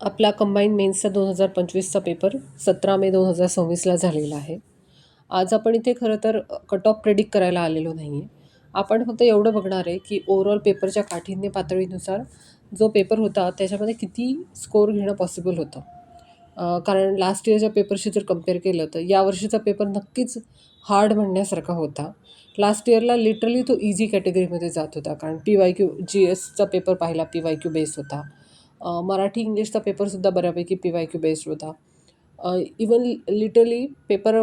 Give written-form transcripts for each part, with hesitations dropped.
आपला combine मेन्सचा 2025चा paper 17 मे 2026ला झालेला आहे. आज आपण इथे खरं तर कट ऑफ प्रेडिक्ट करायला आलेलो नाही आहे. आपण फक्त एवढं बघणार आहे की ओव्हरऑल पेपरच्या काठिण्य पातळीनुसार जो पेपर होता त्याच्यामध्ये किती स्कोअर घेणं पॉसिबल होतं. कारण लास्ट इयरच्या पेपरशी जर कंपेअर केलं तर यावर्षीचा पेपर नक्कीच हार्ड म्हणण्यासारखा होता. लास्ट इयरला लिटरली तो इझी कॅटेगरीमध्ये जात होता, कारण PYQ GSचा पेपर पाहिला, PYQ बेस होता. मराठी इंग्लिशचा पेपरसुद्धा बऱ्यापैकी PYQ बेस्ड होता. इवन लिटरली पेपर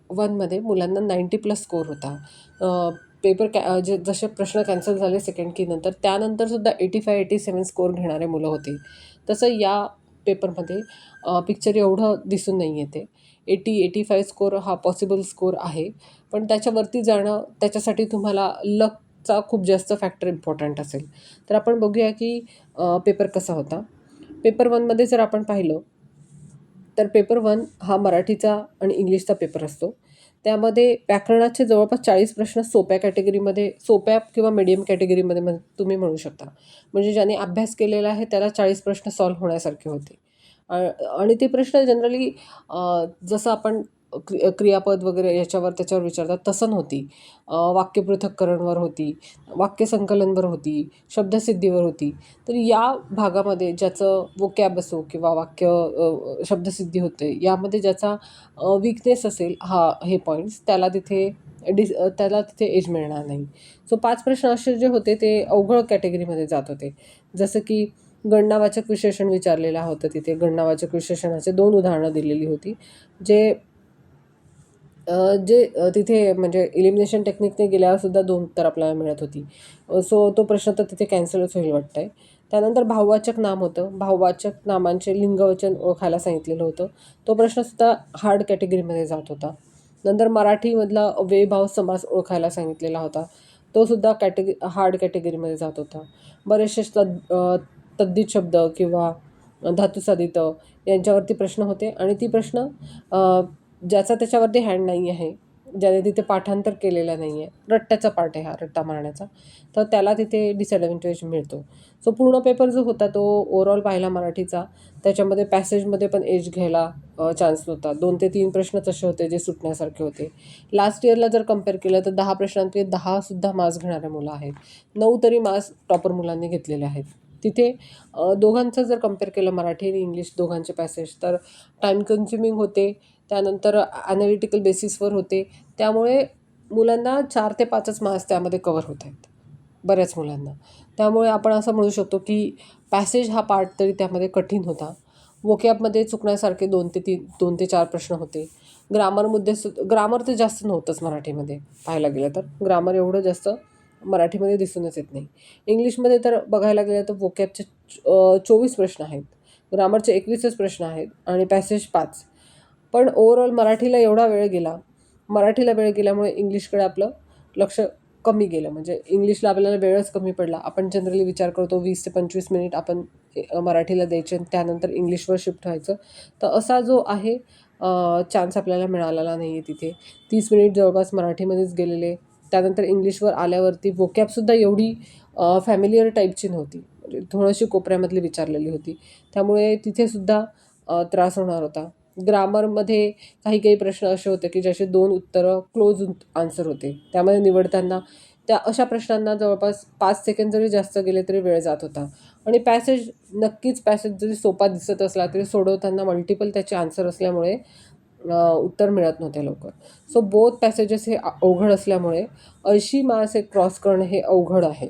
1मध्ये मुलांना 90+ स्कोअर होता. पेपर जसे प्रश्न कॅन्सल झाले सेकंड की नंतर त्यानंतरसुद्धा 85-87 स्कोअर घेणारे मुलं होते. तसं या पेपरमध्ये पिक्चर एवढं दिसून नाही येते. 80-85 स्कोअर हा पॉसिबल स्कोअर आहे, पण त्याच्यावरती जाणं त्याच्यासाठी तुम्हाला लकचा खूप जास्त फॅक्टर इम्पॉर्टंट असेल. तर आपण बघूया की पेपर कसा होता. पेपर 1मध्ये जर आपण पाहिलं तर पेपर 1 हा मराठीचा आणि इंग्लिशचा पेपर असतो. त्यामध्ये व्याकरणाचे जवळपास 40 प्रश्न सोप्या कॅटेगरीमध्ये, सोप्या किंवा मीडियम कॅटेगरीमध्ये तुम्ही म्हणू शकता. म्हणजे ज्याने अभ्यास केलेला आहे त्याला 40 प्रश्न सॉल्व्ह होण्यासारखे होते. आणि ते प्रश्न जनरली जसं आपण क्रियापद वगैरे याच्यावर त्याच्यावर विचारतात तसं नव्हती. वाक्यपृथक्करणवर होती, वाक्यसंकलनवर होती, शब्दसिद्धीवर होती. तर या भागामध्ये ज्याचं वोकॅब असो किंवा शब्दसिद्धी होते, यामध्ये ज्याचा वीकनेस असेल हे पॉईंट्स त्याला तिथे एज मिळणार नाही. सो 5 प्रश्न असे जे होते ते अवघड कॅटेगरीमध्ये जात होते. जसं की गणनावाचक विशेषण विचारलेलं होतं तिथे. गणनावाचक विशेषणाचे 2 उदाहरणं दिलेली होती. जे तिथे म्हणजे एलिमिनेशन टेक्निकने गेल्यावरसुद्धा 2 उत्तर आपल्याला मिळत होती. सो तो प्रश्न तर तिथे कॅन्सलच होईल वाटतं आहे. त्यानंतर भाववाचक नाम होतं. भाववाचक नामांचे लिंगवचन ओळखायला सांगितलेलं होतं. तो प्रश्नसुद्धा हार्ड कॅटेगरीमध्ये जात होता. नंतर मराठीमधला अव्ययीभाव समास ओळखायला सांगितलेला होता. तोसुद्धा हार्ड कॅटेगरीमध्ये जात होता. बरेचसे तद्धित शब्द किंवा धातुसाधित यांच्यावरती प्रश्न होते आणि ती प्रश्न ज्याचा त्याच्यावरती हँड नाही आहे, ज्याने तिथे पाठांतर केलेलं नाही आहे, रट्ट्याचा पाठ आहे हा, रट्टा मारण्याचा, तर त्याला तिथे डिसॲडव्हान्टेज मिळतो. सो पूर्ण पेपर जो होता तो ओव्हरऑल पाहिला मराठीचा, त्याच्यामध्ये पॅसेजमध्ये पण एज घ्यायला चान्स नव्हता. 2 ते 3 प्रश्नच असे होते जे सुटण्यासारखे होते. लास्ट इयरला जर कंपेअर केलं तर 10 प्रश्नांपैकी 10सुद्धा मार्क्स घेणारे मुलं आहेत. 9 तरी मार्क्स टॉपर मुलांनी घेतलेले आहेत. तिथे दोघांचं जर कंपेअर केलं मराठी आणि इंग्लिश दोघांचे पॅसेज, तर टाईम कन्झ्युमिंग होते, त्यानंतर ॲनालिटिकल बेसिसवर होते. त्यामुळे मुलांना 4 ते 5च मार्क्स त्यामध्ये कव्हर होत आहेत, बऱ्याच मुलांना. त्यामुळे आपण असं म्हणू शकतो की पॅसेज हा पार्ट तरी त्यामध्ये कठीण होता. वोकॅबमध्ये चुकण्यासारखे 2 ते 4 प्रश्न होते. ग्रामर तर जास्त नव्हतंच मराठीमध्ये पाहायला गेलं तर. ग्रामर एवढं जास्त मराठीमध्ये दिसूनच येत नाही. इंग्लिशमध्ये तर बघायला गेलं तर वोकॅबचे 24 प्रश्न आहेत, ग्रामरचे 21च प्रश्न आहेत आणि पॅसेज 5. पण ओव्हरऑल मराठीला वेळ गेल्यामुळे इंग्लिशकडे आपलं लक्ष कमी गेलं. म्हणजे इंग्लिशला आपल्याला वेळच कमी पडला. आपण जनरली विचार करतो 20 ते 25 मिनिट आपण मराठीला द्यायचे आणि त्यानंतर इंग्लिशवर शिफ्ट व्हायचं. तर असा जो आहे चान्स आपल्याला मिळालेला नाही आहे तिथे. 30 मिनिट जवळपास मराठीमध्येच गेलेले. त्यानंतर इंग्लिशवर आल्यावरती वोकॅबसुद्धा एवढी फॅमिलियर टाईपची नव्हती, म्हणजे थोडीशी कोपऱ्यामधली विचारलेली होती. त्यामुळे तिथेसुद्धा त्रास होणार होता. ग्रामरमध्ये काही प्रश्न असे होते की ज्याचे 2 उत्तरं क्लोज आन्सर होते. त्यामध्ये निवडताना त्या अशा प्रश्नांना जवळपास 5 सेकंड जरी जास्त गेले तरी वेळ जात होता. आणि पॅसेज जरी सोपा दिसत असला तरी सोडवताना मल्टिपल त्याचे आन्सर असल्यामुळे उत्तर मिळत नव्हते लवकर. सो बोथ पॅसेजेस हे अवघड असल्यामुळे 80 मार्क्स हे क्रॉस करणं हे अवघड आहे.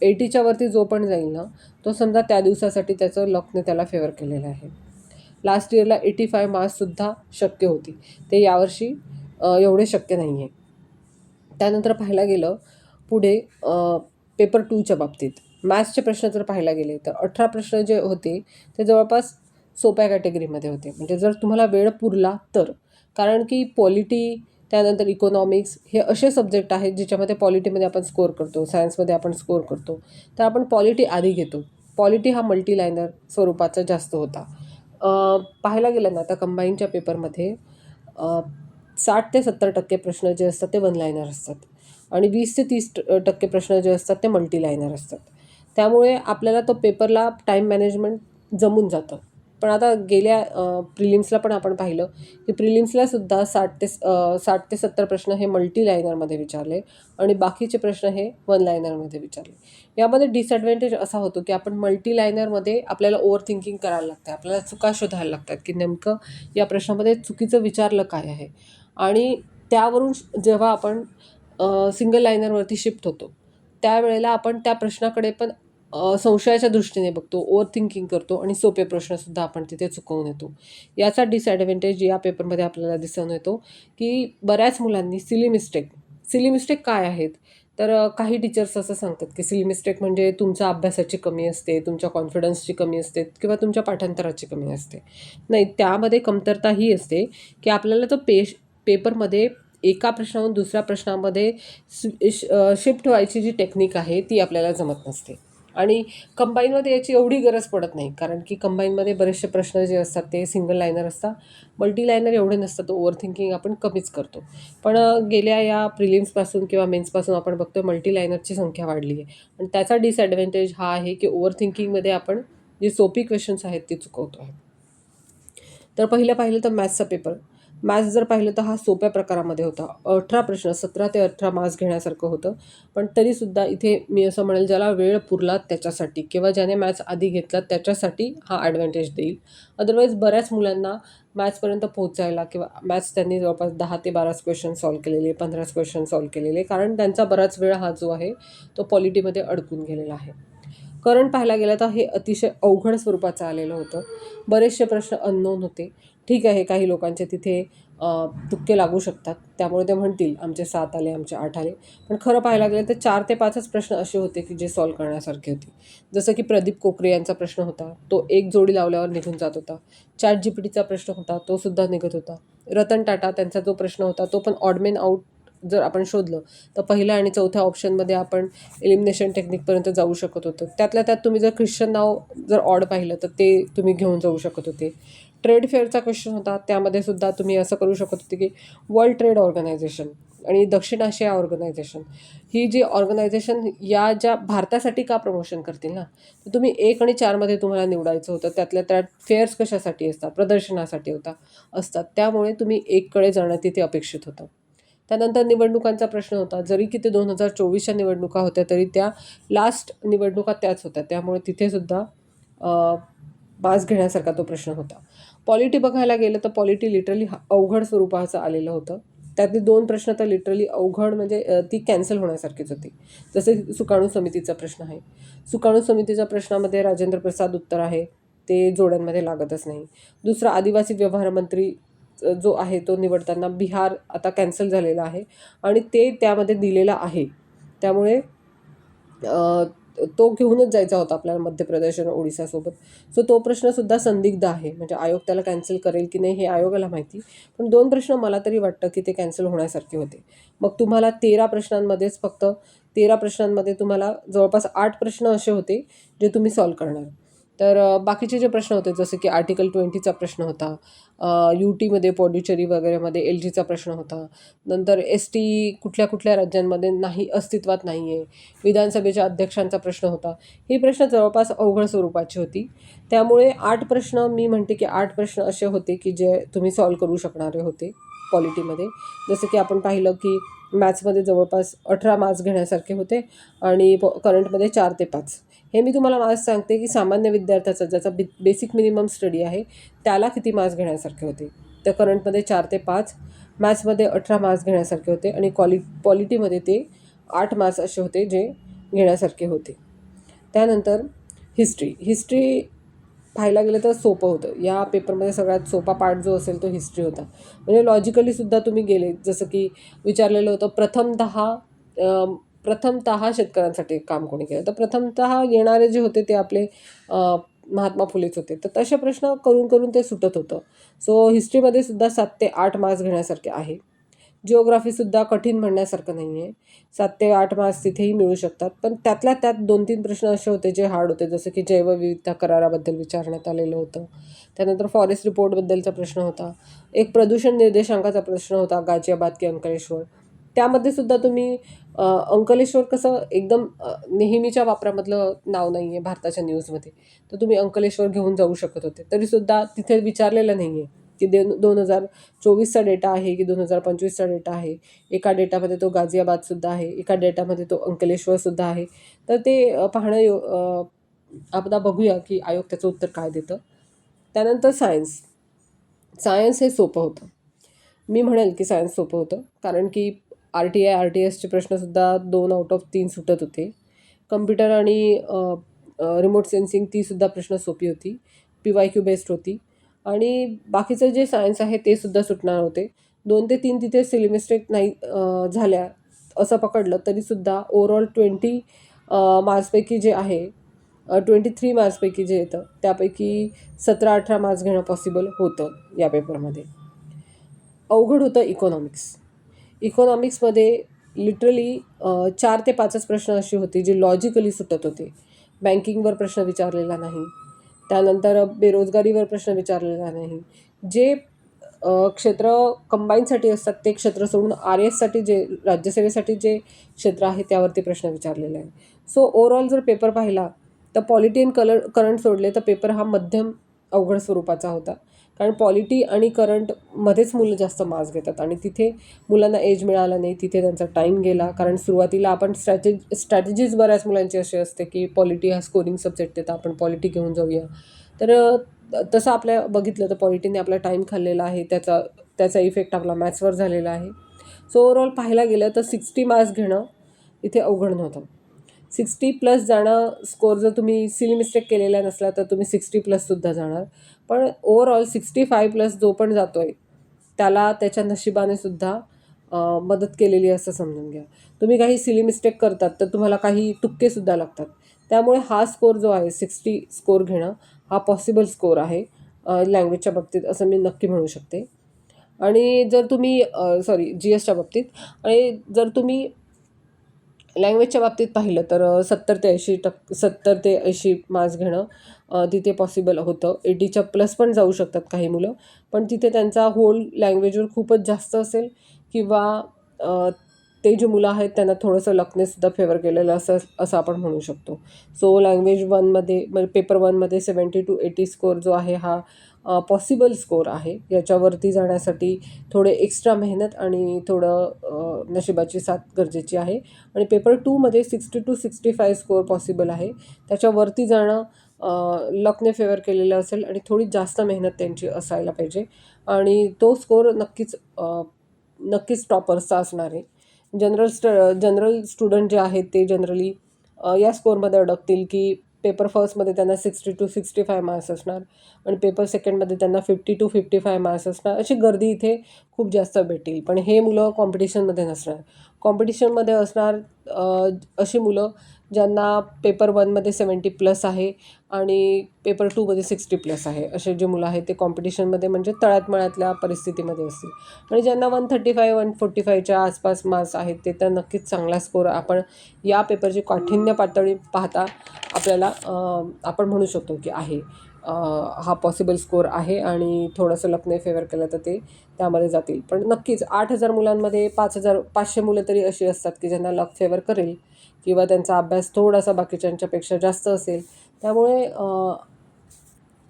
80च्या वरती जो पण जाईल ना, तो समजा त्या दिवसासाठी त्याचं लकने त्याला फेवर केलेलं आहे. लास्ट इयरला 85 मार्क्ससुद्धा शक्य होती. ते यावर्षी एवढे शक्य नाही आहे. त्यानंतर पाहायला गेलं पुढे पेपर 2च्या बाबतीत मॅथ्सचे प्रश्न जर पाहायला गेले तर 18 प्रश्न जे होते ते जवळपास सोप्या कॅटेगरीमध्ये होते. म्हणजे जर तुम्हाला वेळ पुरला तर. कारण की पॉलिटी, त्यानंतर इकॉनॉमिक्स हे असे सब्जेक्ट आहेत ज्याच्यामध्ये पॉलिटीमध्ये आपण स्कोअर करतो, सायन्समध्ये आपण स्कोअर करतो. तर आपण पॉलिटी आधी घेतो. पॉलिटी हा मल्टीलायनर स्वरूपाचा जास्त होता. पाहायला गेलं ना आता कंबाईनच्या पेपरमध्ये 60 ते 70% प्रश्न जे असतात ते वन लायनर असतात आणि 20 ते 30% प्रश्न जे असतात ते मल्टी लायनर असतात. त्यामुळे आपल्याला तो पेपरला टाईम मॅनेजमेंट जमून जातं. पण आता गेल्या प्रिलिम्सला पण आपण पाहिलं की प्रिलिम्सलासुद्धा 60 ते 70 प्रश्न हे मल्टी लायनरमध्ये विचारले आणि बाकीचे प्रश्न हे वन लायनरमध्ये विचारले. यामध्ये डिसॲडव्हान्टेज असा होतो की आपण मल्टी लायनरमध्ये आपल्याला ओव्हर थिंकिंग करायला लागते, आपल्याला चुका शोधायला लागतात की नेमकं या प्रश्नामध्ये चुकीचं विचारलं काय आहे. आणि त्यावरून जेव्हा आपण सिंगल लायनरवरती शिफ्ट होतो त्यावेळेला आपण त्या प्रश्नाकडे पण संशयाच्या दृष्टीने बघतो, ओव्हर थिंकिंग करतो आणि सोपे प्रश्नसुद्धा आपण तिथे चुकवून येतो. याचा डिसॲडव्हान्टेज या पेपरमध्ये आपल्याला दिसून येतो की बऱ्याच मुलांनी सिली मिस्टेक काय आहेत? तर काही टीचर्स असं सांगतात की सिली मिस्टेक म्हणजे तुमच्या अभ्यासाची कमी असते, तुमच्या कॉन्फिडन्सची कमी असते किंवा तुमच्या पाठांतराची कमी असते. नाही, त्यामध्ये कमतरता ही असते की आपल्याला तो पेपरमध्ये एका प्रश्नावरून दुसऱ्या प्रश्नामध्ये शिफ्ट व्हायची जी टेक्निक आहे ती आपल्याला जमत नसते. आणि कंबाईनमध्ये याची एवढी गरज पडत नाही, कारण की कंबाईनमध्ये बरेचसे प्रश्न जे असतात ते सिंगल लायनर असतात. मल्टी लायनर एवढे नसतात, ओव्हर थिंकिंग आपण कमीच करतो. पण गेल्या या प्रिलिम्सपासून किंवा मेन्सपासून आपण बघतो मल्टी लायनरची संख्या वाढली आहे आणि त्याचा डिसॲडव्हान्टेज हा आहे की ओव्हर थिंकिंगमध्ये आपण जे सोपी क्वेश्चन्स आहेत ते चुकवतो आहे. तर पाहिलं तर मॅथ्सचा पेपर. मॅथ्स जर पाहिलं तर हा सोप्या प्रकारामध्ये होता. 18 प्रश्न, 17 ते 18 मार्क्स घेण्यासारखं होतं. पण तरीसुद्धा इथे मी असं म्हणेल, ज्याला वेळ पुरला त्याच्यासाठी किंवा ज्याने मॅथ्स आधी घेतला त्याच्यासाठी हा ॲडव्हान्टेज देईल. अदरवाईज बऱ्याच मुलांना मॅथ्सपर्यंत पोहोचायला किंवा मॅथ्स त्यांनी जवळपास 10 ते 12 क्वेश्चन सॉल्व्ह केलेले, 15 क्वेश्चन सॉल्व्ह केलेले, कारण त्यांचा बराच वेळ हा जो आहे तो पॉलिटीमध्ये अडकून गेलेला आहे. करंट पाहायला गेलं तर हे अतिशय अवघड स्वरूपाचं आलेलं होतं. बरेचसे प्रश्न अननोन होते. ठीक आहे, काही लोकांचे तिथे तुक्के लागू शकतात, त्यामुळे ते म्हणतील आमचे 7 आले, आमचे 8 आले. पण खरं पाहायला गेलं तर 4 ते 5च प्रश्न असे होते की जे सॉल्व्ह करण्यासारखे होते. जसं की प्रदीप कोकरे यांचा प्रश्न होता, तो एक जोडी लावल्यावर निघून जात होता. ChatGPTचा प्रश्न होता, तो सुद्धा निघत होता. रतन टाटा त्यांचा जो प्रश्न होता तो पण ऑड मेन आउट जर आपण शोधलं तर पहिल्या आणि चौथ्या ऑप्शनमध्ये आपण एलिमिनेशन टेक्निकपर्यंत जाऊ शकत होतं. त्यातल्या त्यात तुम्ही जर ख्रिश्चन नाव जर ऑड पाहिलं तर ते तुम्ही घेऊन जाऊ शकत होते. ट्रेड फेअरचा क्वेश्चन होता, त्यामध्ये सुद्धा तुम्ही असं करू शकत होते की वर्ल्ड ट्रेड ऑर्गनायझेशन आणि दक्षिण आशिया ऑर्गनायझेशन, ही जी ऑर्गनायझेशन या ज्या भारतासाठी का प्रमोशन करतील ना, तर तुम्ही 1 आणि 4मध्ये तुम्हाला निवडायचं होतं. त्यातल्या त्यात फेअर्स कशासाठी असतात? प्रदर्शनासाठी असतात. त्यामुळे तुम्ही 1कडे जाणं तिथे अपेक्षित होतं. त्यानंतर निवडणुकांचा प्रश्न होता. जरी की ते 2024च्या निवडणुका होत्या तरी त्या लास्ट निवडणुका त्याच होत्या. त्यामुळे तिथेसुद्धा मार्क्स घेण्यासारखा तो प्रश्न होता. पॉलिटी बघायला गेलं तर पॉलिटी लिटरली अवघड स्वरूपाचं आलेलं होतं. त्यातले 2 प्रश्न तर लिटरली अवघड म्हणजे ती कॅन्सल होण्यासारखीच होती. जसे सुकाणू समितीचा प्रश्न आहे. सुकाणू समितीच्या प्रश्नामध्ये राजेंद्र प्रसाद उत्तर आहे, ते जोड्यांमध्ये लागतच नाही. दुसरा आदिवासी व्यवहार मंत्री जो आहे तो निवडताना बिहार आता कॅन्सल झालेला आहे आणि ते त्यामध्ये दिलेला आहे. त्यामुळे तो घेऊनच जायचा होता आपल्याला मध्य प्रदेश आणि ओडिसासोबत. सो तो प्रश्नसुद्धा संदिग्ध आहे. म्हणजे आयोग त्याला कॅन्सल करेल की नाही हे आयोगाला माहिती. पण 2 प्रश्न मला तरी वाटतं की ते कॅन्सल होण्यासारखे होते. मग तुम्हाला 13 प्रश्नांमध्येच फक्त 13 प्रश्नांमध्ये तुम्हाला जवळपास 8 प्रश्न असे होते जे तुम्ही सॉल्व्ह करणार. तर बाकीचे जे प्रश्न होते जसे की आर्टिकल 20चा प्रश्न होता, UTमध्ये पॉंडिचेरी वगैरेमध्ये LGचा प्रश्न होता. नंतर ST कुठल्या राज्यांमध्ये नाही, अस्तित्वात नाही आहे. विधानसभेच्या अध्यक्षांचा प्रश्न होता. ही प्रश्न जवळपास अवघड स्वरूपाची होती. त्यामुळे 8 प्रश्न, मी म्हणते की 8 प्रश्न असे होते की जे तुम्ही सॉल्व्ह करू शकणारे होते पॉलिटीमध्ये. जसं की आपण पाहिलं की मॅथ्समध्ये जवळपास 18 मार्क्स घेण्यासारखे होते आणि करंटमध्ये 4 ते 5. हे मी तुम्हाला मार्क्स सांगते की सामान्य विद्यार्थ्याचा ज्याचा बेसिक मिनिमम स्टडी आहे त्याला किती मार्क्स घेण्यासारखे होते. तर करंटमध्ये 4 ते 5, मॅथ्समध्ये 18 मार्क्स घेण्यासारखे होते आणि पॉलिटीमध्ये ते 8 मार्क्स असे होते जे घेण्यासारखे होते. त्यानंतर हिस्ट्री पाहायला गेलं तर सोपं होतं. या पेपरमध्ये सगळ्यात सोपा पार्ट जो असेल तो हिस्ट्री होता. म्हणजे लॉजिकलीसुद्धा तुम्ही गेले, जसं की विचारलेलं होतं प्रथमतः शेतकऱ्यांसाठी काम कोणी केलं, तर प्रथमतः येणारे जे होते ते आपले महात्मा फुलेच होते. तर तसे प्रश्न करून ते सुटत होतं. सो हिस्ट्रीमध्ये सुद्धा 7 ते 8 मार्क्स घेण्यासारखे आहे. जिओग्राफीसुद्धा कठीण म्हणण्यासारखं नाही आहे. 7 ते 8 मार्क्स तिथेही मिळू शकतात. पण त्यातल्या त्यात 2-3 प्रश्न असे होते जे हार्ड होते, जसं की जैवविविधता कराराबद्दल विचारण्यात आलेलं होतं. त्यानंतर फॉरेस्ट रिपोर्टबद्दलचा प्रश्न होता. एक प्रदूषण निर्देशांकाचा प्रश्न होता, गाझियाबाद की अंकलेश्वर. त्यामध्ये सुद्धा तुम्ही अंकलेश्वर कसं एकदम नेहमीच्या वापरामधलं नाव नाही आहे भारताच्या न्यूजमध्ये, तर तुम्ही अंकलेश्वर घेऊन जाऊ शकत होते. तरीसुद्धा तिथे विचारलेलं नाही आहे की 2024चा डेटा आहे की 2025चा डेटा आहे. एका डेटामध्ये तो गाझियाबादसुद्धा आहे, एका डेटामध्ये तो अंकलेश्वरसुद्धा आहे. तर ते पाहणं आपदा बघूया की आयोग त्याचं उत्तर काय देतं. त्यानंतर सायन्स हे सोपं होतं. मी म्हणेल की सायन्स सोपं होतं, कारण की RTI, RTS चे प्रश्नसुद्धा 2 आउट ऑफ 3 सुटत होते. कम्प्युटर आणि रिमोट सेन्सिंग तीसुद्धा प्रश्न सोपी होती. PYQ बेस्ड होती आणि बाकीचं जे सायन्स आहे ते सुद्धा सुटणार होते. 2 ते 3 तिथे सिली मिस्टेक नाही झाल्या असं पकडलं तरीसुद्धा ओव्हरऑल 20 मार्क्सपैकी जे आहे 23 मार्क्सपैकी जे येतं त्यापैकी 17-18 मार्क्स घेणं पॉसिबल होतं या पेपरमध्ये. अवघड होतं इकॉनॉमिक्समध्ये लिटरली 4 ते 5च प्रश्न अशी होती जी लॉजिकली सुटत होते. बँकिंगवर प्रश्न विचारलेला नाही, त्यानंतर बेरोजगारीवर प्रश्न विचारलेला नाही. जे क्षेत्र कंबाईनसाठी असतात ते क्षेत्र सोडून RSसाठी जे राज्यसेवेसाठी जे क्षेत्र आहे त्यावरती प्रश्न विचारलेले आहे. सो ओव्हरऑल जर पेपर पाहिला तर पॉलिटी आणि करंट सोडले तर पेपर हा मध्यम अवघड स्वरूपाचा होता. कारण पॉलिटी आणि करंटमध्येच मुलं जास्त मार्क्स घेतात आणि तिथे मुलांना एज मिळाला नाही, तिथे त्यांचा टाईम गेला. कारण सुरुवातीला आपण स्ट्रॅटेजीज बऱ्याच मुलांची अशी असते की पॉलिटी हा स्कोरिंग सब्जेक्ट आहे तर आपण पॉलिटी घेऊन जाऊया. तर तसं आपल्या बघितलं तर पॉलिटीने आपला टाईम खाल्लेला आहे, त्याचा इफेक्ट आपला मॅथ्सवर झालेला आहे. सो ओव्हरऑल पाहायला गेलं तर 60 मार्क्स घेणं इथे अवघड नव्हतं. 60+ जाणं स्कोर जर तुम्ही सिली मिस्टेक केलेला नसला तर तुम्ही 60+ जाणार. पण ओव्हरऑल 65+ जो पण जातो आहे त्याला त्याच्या नशिबाने सुद्धा मदत केलेली असं समजून घ्या. तुम्ही काही सिली मिस्टेक करतात तर तुम्हाला काही तुक्केसुद्धा लागतात. त्यामुळे हा स्कोर जो आहे 60 स्कोर घेणं हा पॉसिबल स्कोर आहे लँग्वेजच्या बाबतीत असं मी नक्की म्हणू शकते. आणि जर तुम्ही GSच्या बाबतीत आणि जर तुम्ही लँग्वेजच्या बाबतीत पाहिलं तर 70 ते 80 मार्क्स घेणं तिथे पॉसिबल होतं. 80च्या प्लस पण जाऊ शकतात काही मुलं, पण तिथे त्यांचा होल लँग्वेजवर खूपच जास्त असेल किंवा ते जे मुलं आहेत त्यांना थोडंसं लकनेसुद्धा फेवर केलेलं असं आपण म्हणू शकतो. सो लँग्वेज 1मध्ये म्हणजे पेपर 1मध्ये 70 to 80 स्कोर जो आहे हा पॉसिबल स्कोर आहे. याच्यावरती जाण्यासाठी थोडे एक्स्ट्रा मेहनत आणि थोडं नशिबाची साथ गरजेची आहे. आणि पेपर 2मध्ये 60 to 65 स्कोर पॉसिबल आहे. त्याच्यावरती जाणं लकने फेवर केलेलं असेल आणि थोडी जास्त मेहनत त्यांची असायला पाहिजे आणि तो स्कोर नक्कीच टॉपर्सचा असणार आहे. जनरल स्टुडंट जे आहेत ते जनरली या स्कोरमध्ये अडकतील की पेपर फर्स्टमध्ये त्यांना 60 to 65 मार्क्स असणार आणि पेपर सेकंडमध्ये त्यांना 50 to 55 मार्क्स असणार. अशी गर्दी इथे खूप जास्त भेटेल. पण हे मुलं कॉम्पिटिशनमध्ये नसणार. कॉम्पिटिशनमध्ये असणार अशी मुलं ज्यांना पेपर 1मध्ये 70+ आहे आणि पेपर 2मध्ये 60+ आहे. असे जे मुलं आहेत ते कॉम्पिटिशनमध्ये म्हणजे तळ्यात परिस्थितीमध्ये असतील आणि ज्यांना 135-145च्या आसपास मार्क्स आहेत ते तर नक्कीच चांगला स्कोर आपण या पेपरची काठिण्य पातळी पाहता आपल्याला आपण म्हणू शकतो की आहे हा पॉसिबल स्कोर आहे आणि थोडंसं लकने फेवर केलं तर ते त्यामध्ये जातील. पण नक्कीच 8,000 मुलांमध्ये 5,500 मुलं तरी अशी असतात की ज्यांना लक फेवर करेल किंवा त्यांचा अभ्यास थोडासा बाकीच्यांच्यापेक्षा जास्त असेल. त्यामुळे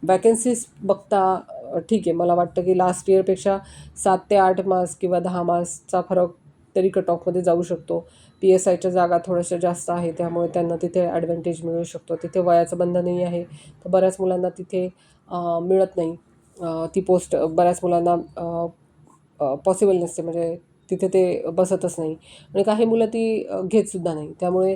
वॅकन्सीज बघता ठीक आहे, मला वाटतं की लास्ट इयरपेक्षा 7 ते 8 मार्क्स किंवा 10 मार्क्सचा फरक तरी कट ऑफमध्ये जाऊ शकतो. PSIच्या जागा थोड्याशा जास्त आहे त्यामुळे त्यांना तिथे ॲडव्हान्टेज मिळू शकतो. तिथे वयाचं बंधनही आहे तर बऱ्याच मुलांना तिथे मिळत नाही. ती पोस्ट बऱ्याच मुलांना पॉसिबल नसते, म्हणजे तिथे ते बसतच नाही आणि काही मुलं ती घेतसुद्धा नाही. त्यामुळे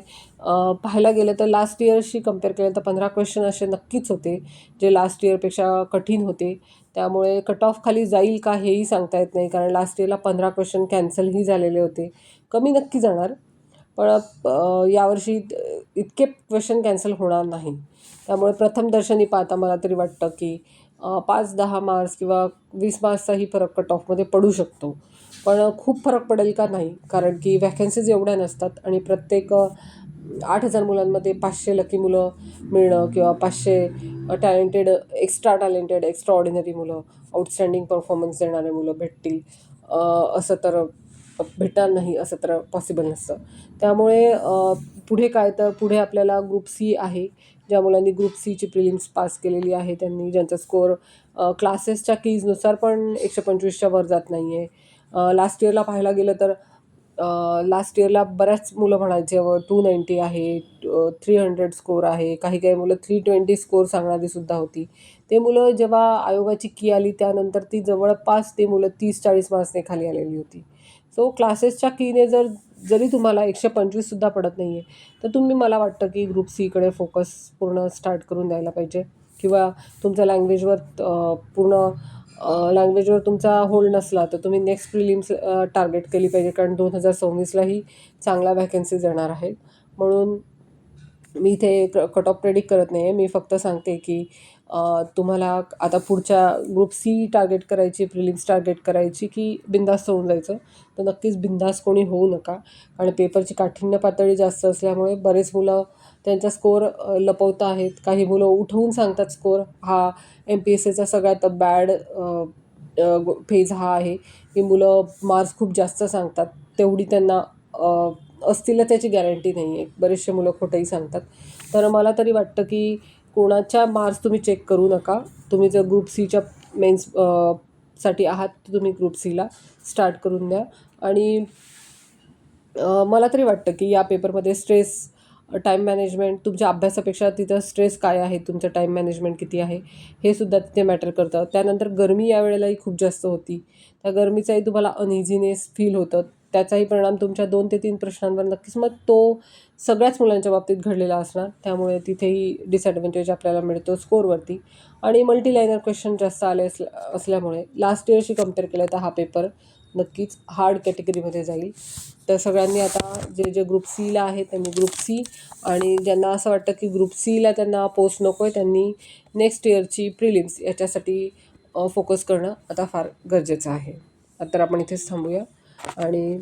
पाहायला गेलं तर लास्ट इयरशी कंपेअर केलं तर 15 क्वेश्चन असे नक्कीच होते जे लास्ट इयरपेक्षा कठीण होते. त्यामुळे कट ऑफ खाली जाईल का हेही सांगता येत नाही, कारण लास्ट इयरला 15 क्वेश्चन कॅन्सलही झालेले होते. कमी नक्की जाणार, पण यावर्षी इतके क्वेश्चन कॅन्सल होणार नाही. त्यामुळे प्रथमदर्शनी पाहता मला तरी वाटतं की 5-10 मार्क्स किंवा 20 मार्क्सचाही फरक कट ऑफमध्ये पडू शकतो. पण खूप फरक पडेल का नाही, कारण की वॅकन्सीज एवढ्या नसतात आणि प्रत्येक 8,000 मुलांमध्ये 500 लकी मुलं मिळणं किंवा 500 टॅलेंटेड एक्स्ट्रा ऑर्डिनरी मुलं, आउटस्टँडिंग परफॉर्मन्स देणारे मुलं भेटतील असं तर भेटणार नाही असं तर पॉसिबल नसतं. त्यामुळे पुढे काय तर पुढे आपल्याला ग्रुप सी आहे. ज्या मुलांनी ग्रुप सीची प्रिलिम्स पास केलेली आहे त्यांनी ज्यांचा स्कोअर क्लासेसच्या कीजनुसार पण 125च्या वर जात नाही आहे. लास्ट इयरला पाहायला गेलं तर लास्ट इयरला बऱ्याच मुलं म्हणायचे 290 आहे, 300 स्कोअर आहे, काही काही मुलं 320 स्कोअर सांगणारीसुद्धा होती. ते मुलं जेव्हा आयोगाची की आली त्यानंतर ती जवळपास ते मुलं 30-40 मार्क्सने खाली आलेली होती. सो क्लासेसच्या कीने जरी तुम्हाला 125सुद्धा पडत नाही आहे, तर तुम्ही मला वाटतं की ग्रुप सीकडे फोकस पूर्ण स्टार्ट करून द्यायला पाहिजे किंवा तुमच्या लँग्वेजवर पूर्ण लँग्वेजवर तुमचा होल्ड नसला तर तुम्ही नेक्स्ट प्रिलिम्स टार्गेट केली पाहिजे कारण 2026लाही चांगल्या व्हॅकन्सीज येणार आहेत. म्हणून मी इथे कट ऑफ प्रेडिक्ट करत नाही आहे. मी फक्त सांगते की तुम्हाला आता पुढच्या ग्रुप सी टार्गेट करायची, प्रिलिम्स टार्गेट करायची की बिनधास्त होऊन जायचं. तर नक्कीच बिनधास्त कोणी होऊ नका. कारण पेपरची काठिण्य पातळी जास्त असल्यामुळे बरेच मुलं त्यांचा स्कोअर लपवत आहेत. काही मुलं उठवून सांगतात स्कोअर. हा MPSCचा सगळ्यात बॅड फेज हा आहे की मुलं मार्क्स खूप जास्त सांगतात. तेवढी त्यांना असतीलच याची गॅरंटी नाही आहे. बरेचसे मुलं खोटंही सांगतात. तर मला तरी वाटतं की कोणाच्या मार्क्स तुम्ही चेक करू नका. तुम्ही जर ग्रुप सीच्या मेन्स साठी आहात तर तुम्ही ग्रुप सीला स्टार्ट करून द्या. आणि मला तरी वाटतं की या पेपरमध्ये स्ट्रेस, टाईम मॅनेजमेंट तुमच्या अभ्यासापेक्षा तिथं स्ट्रेस काय आहे, तुमचं टाईम मॅनेजमेंट किती आहे हे सुद्धा तिथे मॅटर करतं. त्यानंतर गरमी या वेळेलाही खूप जास्त होती. त्या गरमीचाही तुम्हाला अनइझीनेस फील होतं. त्याचाही परिणाम तुमच्या 2 ते 3 प्रश्नांवर नक्कीच मग तो सगळ्याच मुलांच्या बाबतीत घडलेला असणार. त्यामुळे तिथेही डिसॲडव्हान्टेज आपल्याला मिळतो स्कोअरवरती. आणि मल्टी लायनर क्वेश्चन जास्त आले असल्यामुळे लास्ट इयरशी कम्पेअर केलं तर हा पेपर नक्कीच हार्ड कॅटेगरीमध्ये जाईल. तर सगळ्यांनी आता जे ग्रुप सीला आहे त्यांनी ग्रुप सी आणि ज्यांना असं वाटतं की ग्रुप सीला त्यांना पोस्ट नको आहे त्यांनी नेक्स्ट इयरची प्रिलिम्स याच्यासाठी फोकस करणं आता फार गरजेचं आहे. तर आपण इथेच थांबूया आणि